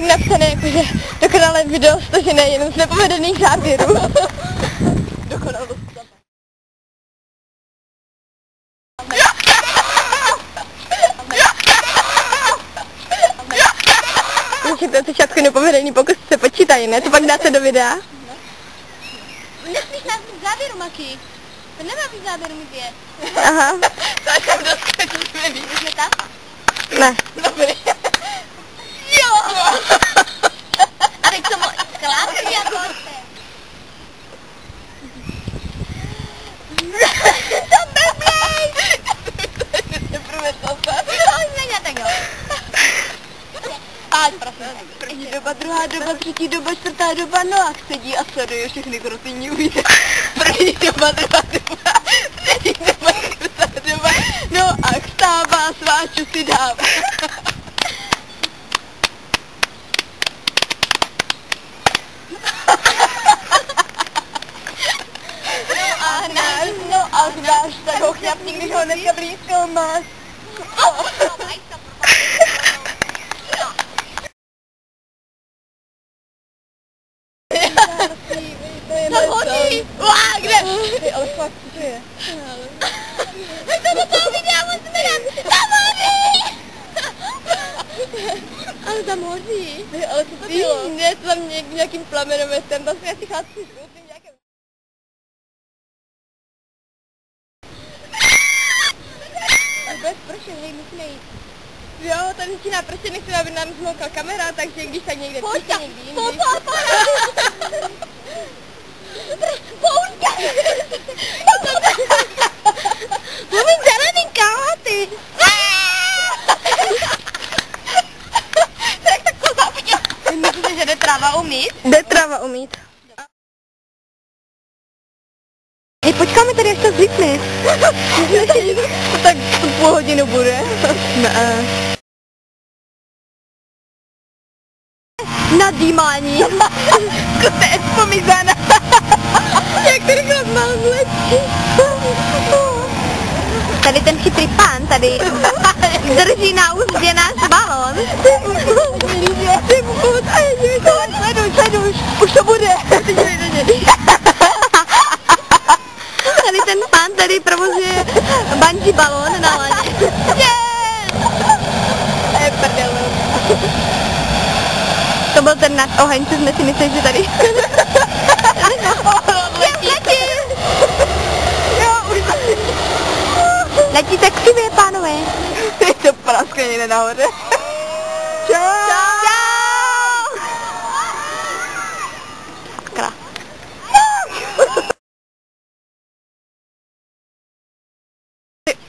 Napsané jakože dokonalé video stažené jenom z nepovedených záběrů. Dokonalost. Takže to začátku nepovedený pokus se počítají, ne? To pak dáte do videa? Nesmíš nás mít záběru, Maki. To nemá být záběru, mi je. Aha. Tak jsem doskočíme, vidíš tam? Ne. Dobrý. Jo! A teď to moje sklápky jako jste. To blběj! Neprve to se. Pojďme, tak jo. Ať prosím. První doba, druhá doba, třetí doba, čtvrtá doba, no a sedí a sleduje všechny krotinní uvíte. První doba, druhá doba, třetí doba, čtvrtá doba, no a vstává, sváču si dává. No a znáš, tak ho chňapni, když ho dneska blízko máš. To hodí! Uá, kde? Ale fakt, co to je? Tak to do toho videa musíme dát! Tam hodí! Ale tam hoří. Ale co to bylo? Ne, to tam nějakým plamenometem, tam jsme asi chátci žlutým nějakým. Bez pršet, hej, musíme jít. Jo, tady začíná pršet, nechceme, aby nám zmoukla kamera, takže když tak někde Pojďka, někdy jindy. Poušťka! Mluvím zelený káty! Tak to zapěl. Myslíte, že jde tráva umít? Jde tráva umít. Hej, počkáme tady, až to zvykne. Tak tu půl hodinu bude. Ne. Nadýmání. Zkuste pomizana. Jak to rychle mal zlepší. Tady ten chytrý pán tady drží na úzdě náš balón. Sleduj, už to bude. Tady ten pán tady provozuje bungee balón na laně. To byl ten nad oheň, co jsme si mysleli, že tady. Letí tak křivě, pánové. Je to praskne někde nahoře. Čau. Čau. Sakra.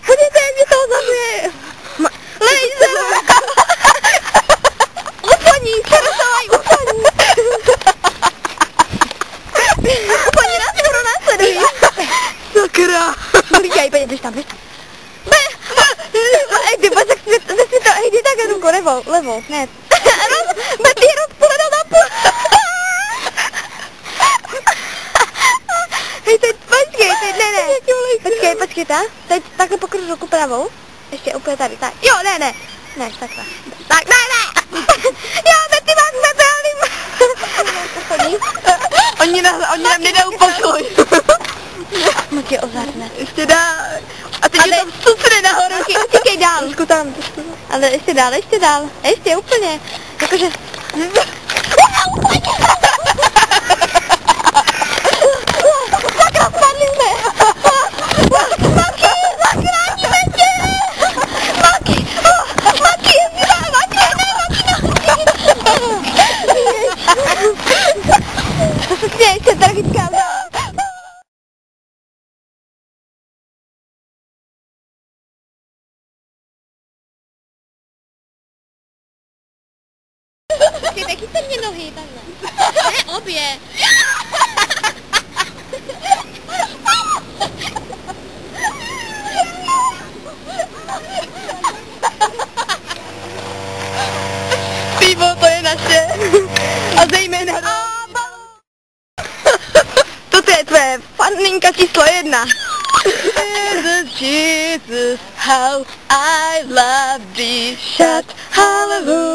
Chodíte, jak mě toho zabije. Lej se. Ufoní, přerosavaj, ufoní. Ufoní nás skoro následují. Sakra. Líkaj, pojď tam, běž tam. Ej, ty pojď, tak si to, ej, jdi tak ruku, levou, ne. Ty rozpůledal na půl. Hej, teď počkej, ne. Počkej, teď takhle pokryt ruku pravou. Ještě úplně tady, tak. Jo, ne, takhle. Tak, ne. Jo, teď ty máš metelným. Oni nám nedají pokoj. Moc je ozarné. Ještě dál. A teď je to vstupne nahoru. Utíkej dál. Trošku tam. Ale ještě dál. Ještě úplně. Jakože... Sakra, spadli jsme. Maki, zachráníme tě. Maki, ještě dál. Maki. Ještě tragická. Taky se mě nohy, takhle. Ne, obě. Pivo, to je naše. A zejména... Toto je tvé faninka číslo 1. Jesus, how I love thee, shout hallelujah.